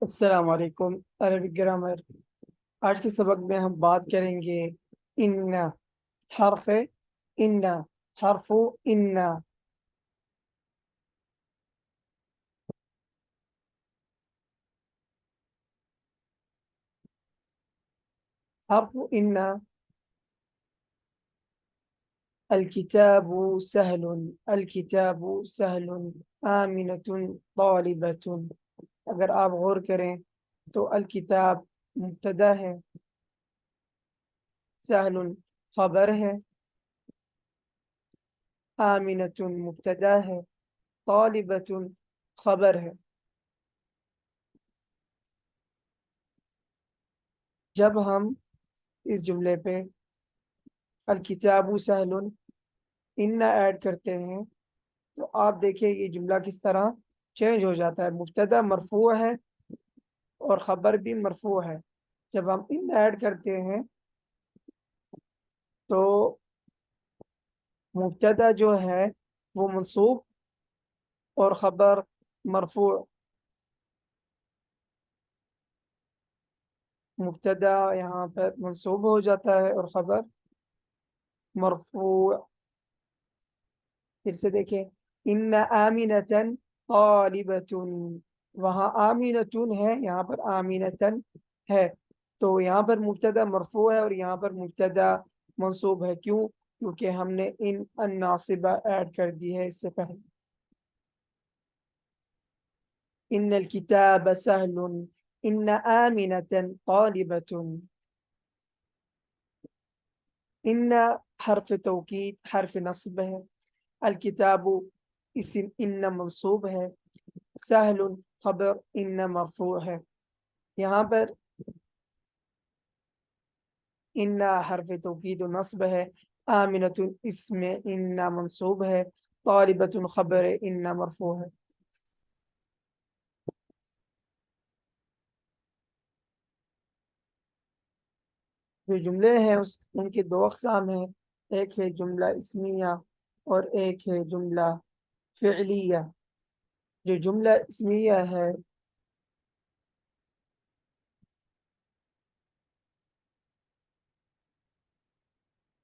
السلام علیکم Arabic grammar. آج کے سبق میں ہم بات کریں گے ان حرف ان حرف ان حرف ان الکتاب سهل الکتاب سهل آمنة طالبة۔ اگر آپ غور کریں تو الکتاب مبتدا ہے، سهل خبر ہے، آمنة مبتدا ہے، طالبة خبر ہے۔ جب ہم اس جملے پہ الکتاب سہل ان ایڈ کرتے ہیں تو آپ دیکھیں یہ جملہ کس طرح چینج ہو جاتا ہے۔ مبتدا مرفوع ہے اور خبر بھی مرفوع ہے۔ جب ہم ان ایڈ کرتے ہیں تو مبتدا جو ہے وہ منصوب اور خبر مرفوع، مبتدا یہاں پر منصوب ہو جاتا ہے اور خبر مرفوع۔ پھر سے دیکھیں ان آمنة طالبة، وہاں آمنة ہے، یہاں پر آمنة ہے، تو یہاں پر مبتدا مرفوع ہے اور یہاں پر مبتدا منصوب ہے۔ کیوں؟ کیونکہ ہم نے ان الناصبہ ایڈ کر دی ہے اس سے پہلے۔ ان الکتاب سہل ان آمنة طالبة۔ ان حرف توکید حرف نصب ہے، الکتاب اسم ان منصوب ہے، سہل خبر ان مرفوع ہے۔ یہاں پر ان حرف توکید و نصب ہے، آمنۃ اسم ان منصوب ہے، طالبۃ خبر ان مرفوع ہے۔ جو جملے ہیں ان کی دو اقسام ہیں، ایک ہے جملہ اسمیہ اور ایک ہے جملہ فعلیہ۔ جو جملہ اسمیہ ہے